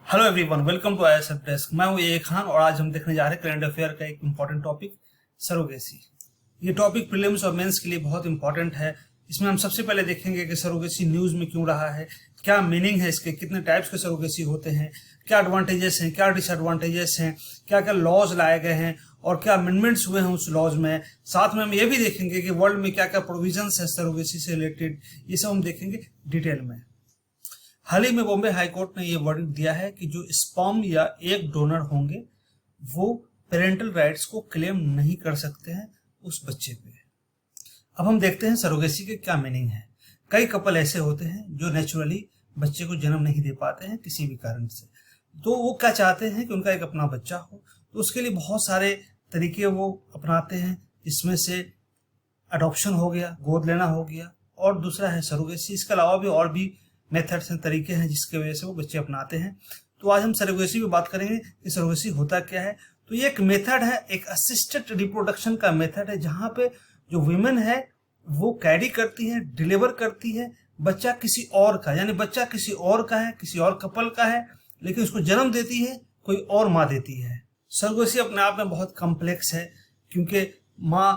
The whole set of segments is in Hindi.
Hello everyone, welcome to ISF desk. मैं हूं ए खान और आज हम देखने जा रहे हैं करंट अफेयर का एक इंपॉर्टेंट टॉपिक, सरोगेसी। ये टॉपिक प्रीलिम्स और मेंस के लिए बहुत इंपॉर्टेंट है। इसमें हम सबसे पहले देखेंगे कि सरोगेसी न्यूज में क्यों रहा है, क्या मीनिंग है इसके, कितने टाइप्स के सरोगेसी होते हैं, क्या एडवांटेजेस हैं, क्या डिसएडवांटेजेस हैं, क्या क्या लॉज लाए गए हैं और क्या अमेंडमेंट्स हुए हैं उस लॉज में। साथ में हम ये भी देखेंगे कि वर्ल्ड में क्या क्या प्रोविजंस है सरोगेसी से रिलेटेड। ये सब हम देखेंगे डिटेल में। हाल ही में बॉम्बे हाई कोर्ट ने यह वर्डिक्ट दिया है कि जो स्पर्म या एग डोनर होंगे वो पेरेंटल राइट्स को क्लेम नहीं कर सकते हैं उस बच्चे पे। अब हम देखते हैं सरोगेसी के क्या मीनिंग है। कई कपल ऐसे होते हैं जो नेचुरली बच्चे को जन्म नहीं दे पाते हैं किसी भी कारण से, तो वो क्या चाहते हैं कि उनका एक अपना बच्चा हो, तो उसके लिए बहुत सारे तरीके वो अपनाते हैं, जिसमें से अडॉप्शन हो गया, गोद लेना हो गया, और दूसरा है सरोगेसी। इसके अलावा भी और भी मेथड्स हैं, तरीके हैं जिसके वजह से वो बच्चे अपनाते हैं। तो आज हम सरोगेसी पे बात करेंगे कि सरोगेसी होता क्या है। तो ये एक मेथड है, एक असिस्टेड रिप्रोडक्शन का मेथड है, जहाँ पे जो वीमेन है वो कैरी करती है, डिलीवर करती है बच्चा किसी और का, यानी बच्चा किसी और का है, किसी और कपल का है, लेकिन उसको जन्म देती है कोई और माँ देती है। सरोगेसी अपने आप में बहुत कॉम्प्लेक्स है, क्योंकि माँ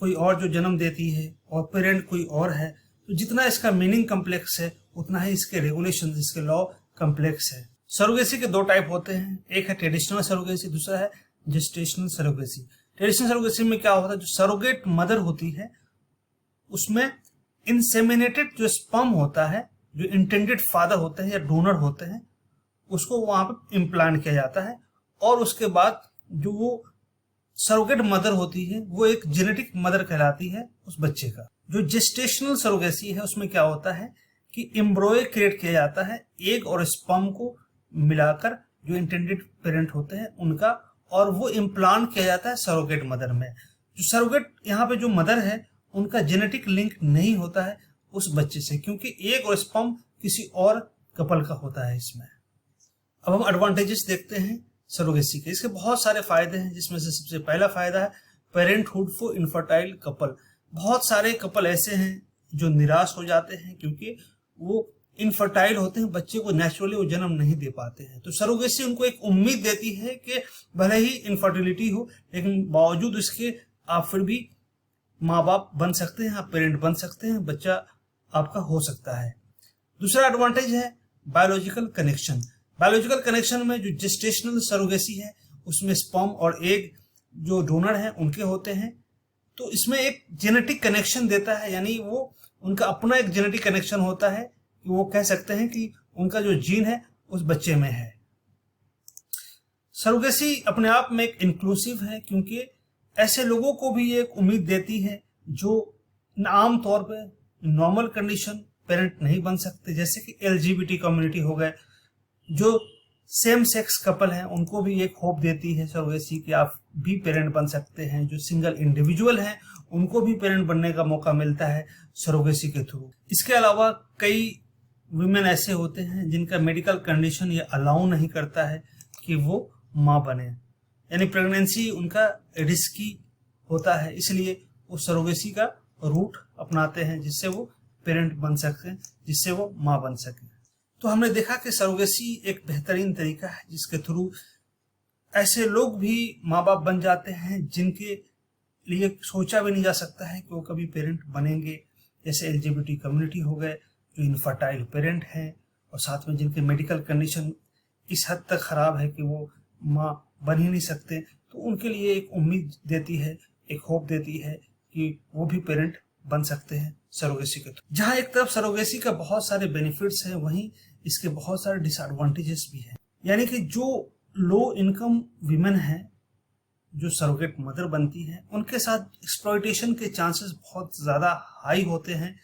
कोई और जो जन्म देती है और पेरेंट कोई और है। तो जितना इसका मीनिंग कॉम्प्लेक्स है उतना ही इसके रेगुलेशन, इसके लॉ कॉम्प्लेक्स है। सरोगेसी के दो टाइप होते हैं, एक है ट्रेडिशनल सरोगेसी, दूसरा है जेस्टेशनल सरोगेसी। ट्रेडिशनल सरोगेसी में क्या होता है, जो सरोगेट मदर होती है उसमें इंसेमिनेटेड जो स्पर्म होता है, जो इंटेंडेड फादर होते हैं या डोनर होते हैं, उसको वहां पर इम्प्लांट किया जाता है और उसके बाद जो वो सरोगेट मदर होती है वो एक जेनेटिक मदर कहलाती है उस बच्चे का। जो जेस्टेशनल सरोगेसी है उसमें क्या होता है कि एम्ब्रॉय क्रिएट किया जाता है एग और स्पर्म को मिलाकर, जो इंटेंडेड पेरेंट होते हैं उनका, और वो इम्प्लांट किया जाता है सरोगेट मदर में। जो सरोगेट यहाँ पे जो मदर है उनका जेनेटिक लिंक नहीं होता है उस बच्चे से, क्योंकि एग और स्पर्म किसी और कपल का होता है इसमें। अब हम एडवांटेजेस देखते हैं सरोगेसी के। इसके बहुत सारे फायदे हैं, जिसमें से सबसे पहला फायदा है पेरेंटहुड फॉर इनफर्टाइल कपल। बहुत सारे कपल ऐसे हैं जो निराश हो जाते हैं क्योंकि वो इनफर्टाइल होते हैं, बच्चे को नेचुरली वो जन्म नहीं दे पाते हैं। तो सरोगेसी उनको एक उम्मीद देती है कि भले ही इनफर्टिलिटी हो लेकिन बावजूद इसके आप फिर भी माँ बाप बन सकते हैं, आप पेरेंट बन सकते हैं, बच्चा आपका हो सकता है। दूसरा एडवांटेज है बायोलॉजिकल कनेक्शन। बायोलॉजिकल कनेक्शन में जो जेस्टेशनल सरोगेसी है उसमें स्पर्म और एग जो डोनर हैं उनके होते हैं, तो इसमें एक जेनेटिक कनेक्शन देता है, यानी वो उनका अपना एक जेनेटिक कनेक्शन होता है कि वो कह सकते हैं कि उनका जो जीन है उस बच्चे में है। सरोगेसी अपने आप में एक इंक्लूसिव है, क्योंकि ऐसे लोगों को भी एक उम्मीद देती है जो आम तौर पे नॉर्मल कंडीशन पेरेंट नहीं बन सकते, जैसे कि एलजीबीटी कम्युनिटी हो गए, जो सेम सेक्स कपल हैं उनको भी एक होप देती है सरोगेसी कि आप भी पेरेंट बन सकते हैं। जो सिंगल इंडिविजुअल हैं उनको भी पेरेंट बनने का मौका मिलता है सरोगेसी के थ्रू। इसके अलावा कई वुमेन ऐसे होते हैं जिनका मेडिकल कंडीशन ये अलाउ नहीं करता है कि वो माँ बने, यानी प्रेगनेंसी उनका रिस्की होता है, इसलिए वो सरोगेसी का रूट अपनाते हैं जिससे वो पेरेंट बन सकें, जिससे वो माँ बन सके। तो हमने देखा कि सरोगेसी एक बेहतरीन तरीका है जिसके थ्रू ऐसे लोग भी माँ बाप बन जाते हैं जिनके लिए सोचा भी नहीं जा सकता है कि वो कभी पेरेंट बनेंगे, जैसे एलजीबीटी कम्युनिटी हो गए, जो इनफर्टाइल पेरेंट हैं और साथ में जिनके मेडिकल कंडीशन इस हद तक खराब है कि वो माँ बन ही नहीं सकते। तो उनके लिए एक उम्मीद देती है, एक होप देती है कि वो भी पेरेंट बन सकते हैं सरोगेसी के थ्रू। जहाँ एक तरफ सरोगेसी का बहुत सारे बेनिफिट्स हैं, वहीं इसके बहुत सारे डिसएडवांटेजेस भी हैं। यानी कि जो लो इनकम वीमेन हैं जो सरोगेट मदर बनती हैं, उनके साथ एक्सप्लॉयटेशन के चांसेस बहुत ज़्यादा हाई होते हैं,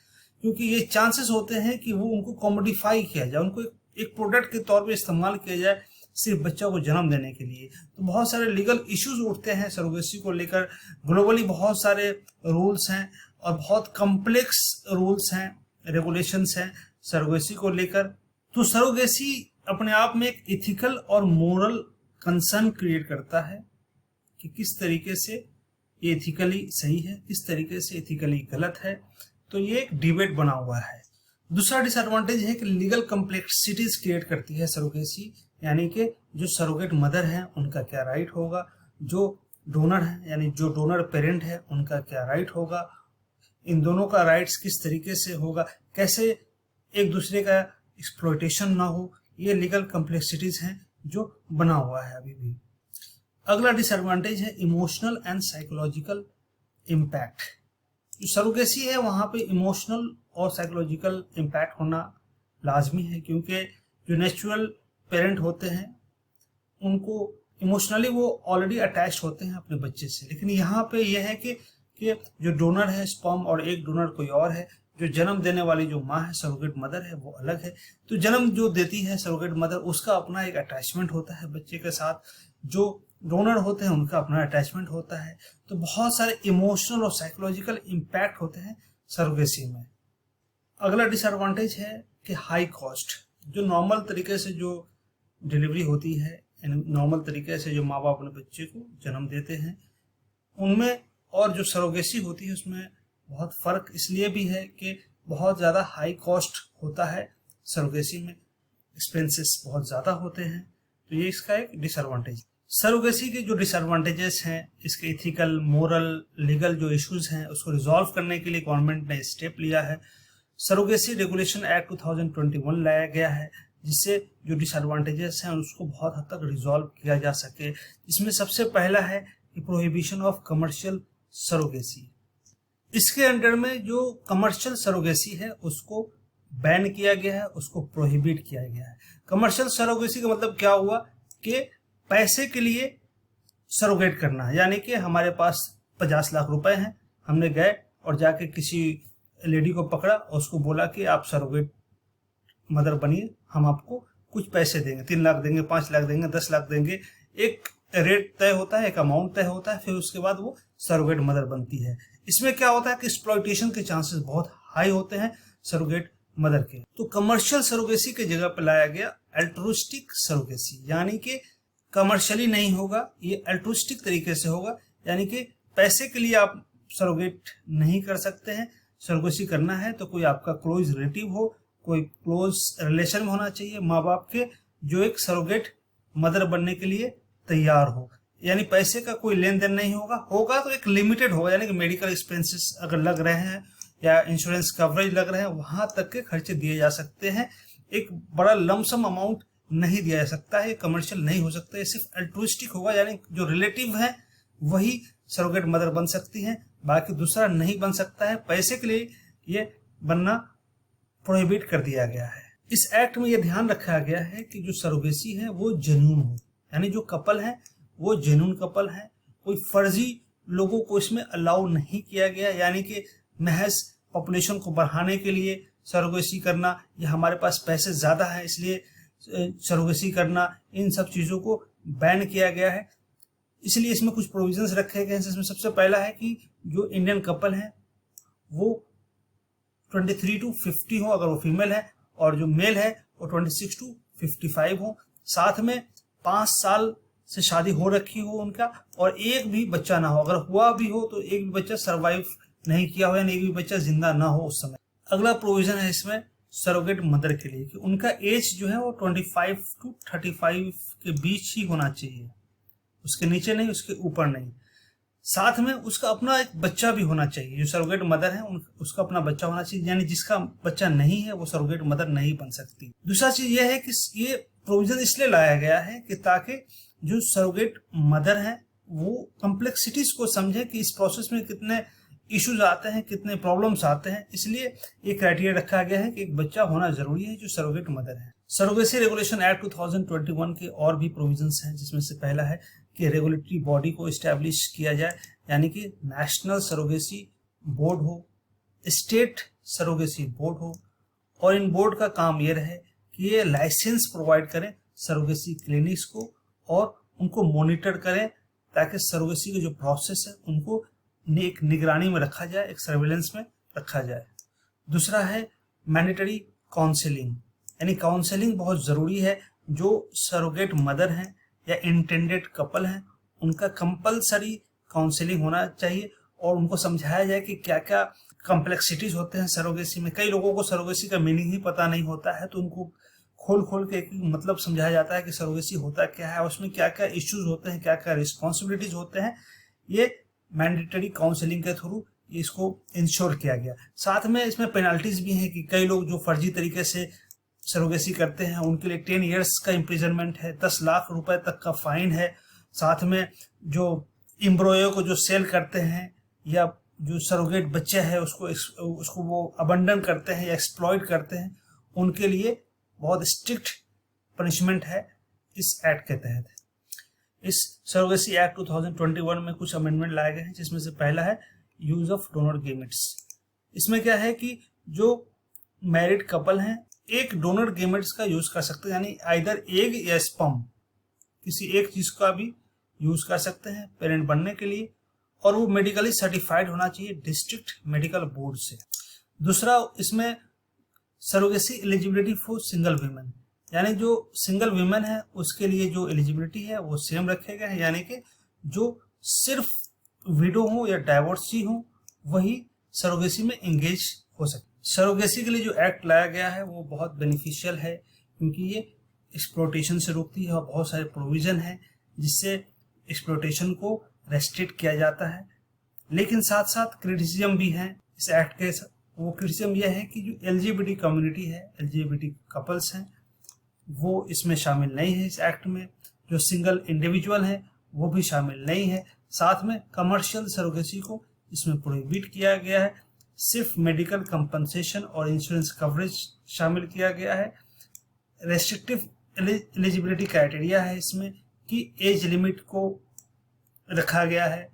क्योंकि ये चांसेस होते हैं कि वो उनको कॉमोडिफाई किया जाए, उनको एक प्रोडक्ट के तौर पे इस्तेमाल किया जाए सिर्फ बच्चा को जन्म देने के लिए। तो बहुत सारे लीगल इश्यूज उठते हैं सरोगेसी को लेकर। ग्लोबली बहुत सारे रूल्स हैं और बहुत कॉम्प्लेक्स रूल्स हैं, रेगुलेशंस हैं सरोगेसी को लेकर। तो सरोगेसी अपने आप में एक इथिकल और मोरल कंसर्न क्रिएट करता है कि किस तरीके से ये इथिकली सही है, किस तरीके से इथिकली गलत है। तो ये एक डिबेट बना हुआ है। दूसरा डिसएडवांटेज है कि लीगल कॉम्प्लेक्सिटीज क्रिएट करती है सरोगेसी, यानी कि जो सरोगेट मदर है उनका क्या राइट होगा, जो डोनर है यानी जो डोनर पेरेंट है उनका क्या राइट होगा, इन दोनों का राइट्स किस तरीके से होगा, कैसे एक दूसरे का एक्सप्लॉयटेशन ना हो, ये लीगल कॉम्प्लेक्सिटीज हैं जो बना हुआ है अभी भी। अगला डिसएडवांटेज है इमोशनल एंड साइकोलॉजिकल इम्पैक्ट। जो सरोगेसी है वहाँ पे इमोशनल और साइकोलॉजिकल इम्पैक्ट होना लाजमी है, क्योंकि जो नेचुरल पेरेंट होते हैं उनको इमोशनली वो ऑलरेडी अटैच होते हैं अपने बच्चे से, लेकिन यहाँ पे यह है कि जो डोनर है स्पर्म और एक डोनर कोई और है, जो जन्म देने वाली जो माँ है सरोगेट मदर है वो अलग है। तो जन्म जो देती है सरोगेट मदर उसका अपना एक अटैचमेंट होता है बच्चे के साथ, जो डोनर होते हैं उनका अपना अटैचमेंट होता है। तो बहुत सारे इमोशनल और साइकोलॉजिकल इम्पैक्ट होते हैं सरोगेसी में। अगला डिसएडवांटेज है कि हाई कॉस्ट। जो नॉर्मल तरीके से जो डिलीवरी होती है, नॉर्मल तरीके से जो माँ बाप अपने बच्चे को जन्म देते हैं उनमें और जो सरोगेसी होती है उसमें बहुत फर्क इसलिए भी है कि बहुत ज़्यादा हाई कॉस्ट होता है सरोगेसी में, एक्सपेंसेस बहुत ज़्यादा होते हैं। तो ये इसका एक डिसएडवांटेज। सरोगेसी के जो डिसएडवांटेजेस हैं, इसके इथिकल, मोरल, लीगल जो इश्यूज हैं उसको रिजॉल्व करने के लिए गवर्नमेंट ने स्टेप लिया है। सरोगेसी रेगुलेशन एक्ट 2021 लाया गया है, जिससे जो डिसएडवांटेजेस हैं उसको बहुत हद तक रिजॉल्व किया जा सके। इसमें सबसे पहला है कि प्रोहिबिशन ऑफ कमर्शियल सरोगेसी। इसके अंडर में जो कमर्शियल सरोगेसी है उसको बैन किया गया है, उसको प्रोहिबिट किया गया है। कमर्शियल सरोगेसी का मतलब क्या हुआ कि पैसे के लिए सरोगेट करना है, यानी कि हमारे पास 50 लाख रुपए हैं, हमने गए और जाके किसी लेडी को पकड़ा और उसको बोला कि आप सरोगेट मदर बनिए, हम आपको कुछ पैसे देंगे, 3 लाख देंगे, 5 लाख देंगे, 10 लाख देंगे। एक रेट तय होता है, एक अमाउंट तय होता है, फिर उसके बाद वो सरोगेट मदर बनती है। इसमें क्या होता है कि एक्सप्लॉयटेशन के चांसेस बहुत हाई होते हैं सरोगेट मदर के। तो कमर्शियल सरोगेसी के जगह पर लाया गया अल्ट्रुइस्टिक सरोगेसी, यानी कि कमर्शियली नहीं होगा, ये अल्ट्रुइस्टिक तरीके से होगा, यानी कि पैसे के लिए आप सरोगेट नहीं कर सकते हैं। सरोगेसी करना है तो कोई आपका क्लोज रिलेटिव हो, कोई क्लोज रिलेशन में होना चाहिए माँ बाप के, जो एक सरोगेट मदर बनने के लिए तैयार हो। यानी पैसे का कोई लेन देन नहीं होगा, होगा तो एक लिमिटेड होगा, यानी कि मेडिकल एक्सपेंसेस अगर लग रहे हैं या इंश्योरेंस कवरेज लग रहे हैं वहां तक के खर्चे दिए जा सकते हैं। एक बड़ा लमसम अमाउंट नहीं दिया जा सकता है, कमर्शियल नहीं हो सकता है, सिर्फ अल्ट्रुइस्टिक होगा, यानी जो रिलेटिव है वही सरोगेट मदर बन सकती है, बाकी दूसरा नहीं बन सकता है। पैसे के लिए ये बनना प्रोहिबिट कर दिया गया है। इस एक्ट में यह ध्यान रखा गया है कि जो सरोगेसी है वो जेन्युइन हो, यानी जो कपल है वो जेन्युइन कपल है, कोई फर्जी लोगों को इसमें अलाउ नहीं किया गया, यानी कि महज पॉपुलेशन को बढ़ाने के लिए सरोगेसी करना या हमारे पास पैसे ज्यादा है इसलिए सरोगेसी करना, इन सब चीजों को बैन किया गया है। इसलिए इसमें कुछ प्रोविजंस रखे गए हैं, जिसमें सबसे पहला है कि जो इंडियन कपल है वो 23 to 50 हो अगर वो फीमेल है, और जो मेल है वो 26 to 55 हो, साथ में 5 साल से शादी हो रखी हो उनका, और एक भी बच्चा ना हो, अगर हुआ भी हो तो एक भी बच्चा सरवाइव नहीं किया हो, यानी एक भी बच्चा जिंदा ना हो उस समय। अगला प्रोविजन है इसमें सरोगेट मदर के लिए कि उनका एज जो है वो 25 to 35 के बीच ही होना चाहिए, उसके नीचे नहीं, उसके ऊपर नहीं। साथ में उसका अपना एक बच्चा भी होना चाहिए, जो सरोगेट मदर है उसका अपना बच्चा होना चाहिए, यानी जिसका बच्चा नहीं है वो सरोगेट मदर नहीं बन सकती। दूसरा चीज ये है कि ये प्रोविजन इसलिए लाया गया है कि ताकि जो सरोगेट मदर है वो कॉम्प्लेक्सिटीज को समझे कि इस प्रोसेस में कितने इश्यूज आते हैं, कितने प्रॉब्लम्स आते हैं, इसलिए ये क्राइटेरिया रखा गया है कि एक बच्चा होना जरूरी है जो सरोगेट मदर है। सरोगेसी रेगुलेशन एक्ट 2021 के और भी प्रोविजंस हैं, जिसमें से पहला है कि रेगुलेटरी बॉडी को इस्टेब्लिश किया जाए, यानी कि नेशनल सरोगेसी बोर्ड हो, स्टेट सरोगेसी बोर्ड हो, और इन बोर्ड का काम ये रहे कि ये लाइसेंस प्रोवाइड करें सरोगेसी क्लिनिक्स को और उनको मॉनिटर करें, ताकि सरोगेसी के जो प्रोसेस है उनको एक निगरानी में रखा जाए, एक सर्विलेंस में रखा जाए। दूसरा है मैंडेटरी काउंसलिंग, यानी काउंसलिंग बहुत जरूरी है। जो सरोगेट मदर हैं या इंटेंडेड कपल हैं उनका कंपलसरी काउंसलिंग होना चाहिए और उनको समझाया जाए कि क्या क्या कॉम्प्लेक्सिटीज होते हैं सरोगेसी में। कई लोगों को सरोगेसी का मीनिंग ही पता नहीं होता है, तो उनको खोल खोल के एक मतलब समझाया जाता है कि सरोगेसी होता क्या है, उसमें क्या क्या इश्यूज होते हैं, क्या क्या रिस्पॉन्सिबिलिटीज होते हैं। ये मैंडेटरी काउंसलिंग के थ्रू इसको इंश्योर किया गया। साथ में इसमें पेनल्टीज भी हैं कि कई लोग जो फर्जी तरीके से सरोगेसी करते हैं उनके लिए 10 ईयर्स का इम्प्रिजनमेंट है, 10 लाख रुपए तक का फाइन है। साथ में जो एम्ब्रॉयो को जो सेल करते हैं या जो सरोगेट बच्चे हैं उसको वो अबंडन करते हैं या एक्सप्लॉइट करते हैं, उनके लिए बहुत स्ट्रिक्ट पनिशमेंट है इस एक्ट के तहत। इस सरोगेसी एक्ट 2021 में कुछ अमेंडमेंट लाए गए हैं, जिसमें से पहला है यूज ऑफ डोनर गेमेट्स। इसमें क्या है कि जो मैरिड कपल हैं एक डोनर गेमेट्स का यूज कर सकते हैं, यानी आइदर एग या स्पर्म, किसी एक चीज का भी यूज कर सकते हैं पेरेंट बनने के लिए, और वो मेडिकली सर्टिफाइड होना चाहिए डिस्ट्रिक्ट मेडिकल बोर्ड से। दूसरा, इसमें surrogacy eligibility for single women, यानी जो सिंगल वीमेन है उसके लिए जो एलिजिबिलिटी है वो सेम रखे गए हैं, यानी कि जो सिर्फ विडो हो या डाइवोर्सी हो वही सरोगेसी में एंगेज हो सकते। सरोगेसी के लिए जो एक्ट लाया गया है वो बहुत बेनिफिशियल है, क्योंकि ये एक्सप्लोटेशन से रोकती है और बहुत सारे प्रोविजन है जिससे एक्सप्लोटेशन को रेस्ट्रिक्ट किया जाता है। लेकिन साथ साथ क्रिटिसिज्म भी है इस एक्ट के। वो क्रिटिसिज्म यह है कि जो एलजीबीटी कम्युनिटी है, एलजीबीटी कपल्स हैं, वो इसमें शामिल नहीं है इस एक्ट में। जो सिंगल इंडिविजुअल है वो भी शामिल नहीं है। साथ में कमर्शियल सरोगेसी को इसमें प्रोहिबिट किया गया है। सिर्फ मेडिकल कंपनसेशन और इंश्योरेंस कवरेज शामिल किया गया है। रेस्ट्रिक्टिव एलिजिबिलिटी क्राइटेरिया है इसमें कि एज लिमिट को रखा गया है,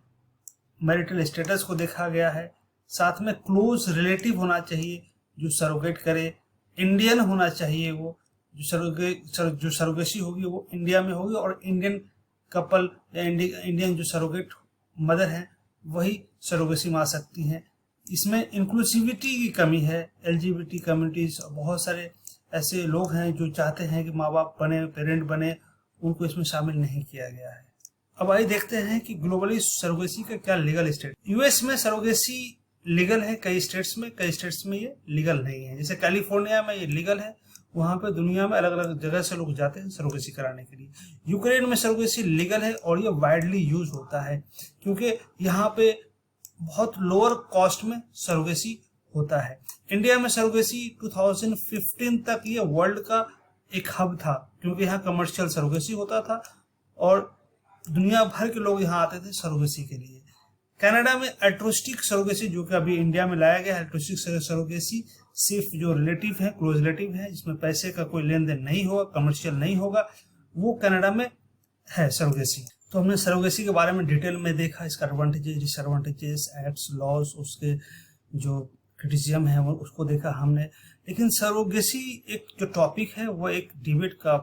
मैरिटल स्टेटस को देखा गया है। साथ में क्लोज रिलेटिव होना चाहिए जो सरोगेट करे, इंडियन होना चाहिए, वो जो सरोगेसी होगी वो इंडिया में होगी, और इंडियन कपल या इंडियन जो सरोगेट मदर हैं वही सरोगेसी में आ सकती हैं। इसमें इंक्लूसिविटी की कमी है। एलजीबीटी कम्युनिटीज बहुत सारे ऐसे लोग हैं जो चाहते हैं कि माँ बाप बने, पेरेंट बने, उनको इसमें शामिल नहीं किया गया है। अब आइए देखते हैं कि ग्लोबली सरोगेसी का क्या लीगल स्टेट। यूएस में सरोगेसी लीगल है कई स्टेट्स में ये लीगल नहीं है। जैसे कैलिफोर्निया में ये लीगल है, वहां पे दुनिया में अलग अलग जगह से लोग जाते हैं सरोगेसी कराने के लिए। यूक्रेन में सरोगेसी लीगल है और ये वाइडली यूज होता है, क्योंकि यहाँ पे बहुत लोअर कॉस्ट में सरोगेसी होता है। इंडिया में सरोगेसी 2015 तक ये वर्ल्ड का एक हब था, क्योंकि यहाँ कमर्शियल सरोगेसी होता था और दुनिया भर के लोग यहाँ आते थे सरोगेसी के लिए। कनाडा में अल्ट्रुइस्टिक सरोगेसी, जो कि अभी इंडिया में लाया गया है, अल्ट्रुइस्टिक सरोगेसी सिर्फ जो रिलेटिव है, क्लोज रिलेटिव है, जिसमें पैसे का कोई लेन देन नहीं होगा, कमर्शियल नहीं होगा, वो कनाडा में है सरोगेसी। तो हमने सरोगेसी के बारे में डिटेल में देखा, इसका एडवांटेजेस, डिसएडवांटेजेस, एक्ट्स, लॉज, उसके जो क्रिटिसिज्म है वो उसको देखा हमने। लेकिन सरोगेसी एक जो टॉपिक है वो एक डिबेट का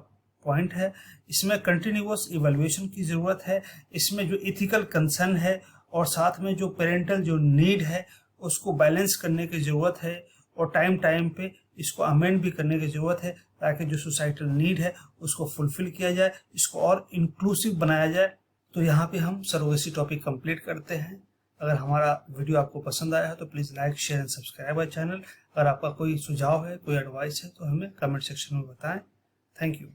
पॉइंट है। इसमें कंटिन्यूअस इवैल्यूएशन की जरूरत है, इसमें जो इथिकल कंसर्न है और साथ में जो पेरेंटल जो नीड है उसको बैलेंस करने की जरूरत है, और टाइम टाइम पे इसको अमेंड भी करने की जरूरत है, ताकि जो सोसाइटल नीड है उसको फुलफिल किया जाए, इसको और इंक्लूसिव बनाया जाए। तो यहाँ पे हम सरोगेसी टॉपिक कंप्लीट करते हैं। अगर हमारा वीडियो आपको पसंद आया है तो please like, share and subscribe our channel. अगर आपका कोई सुझाव है, कोई एडवाइस है तो हमें कमेंट सेक्शन में बताएं। Thank you.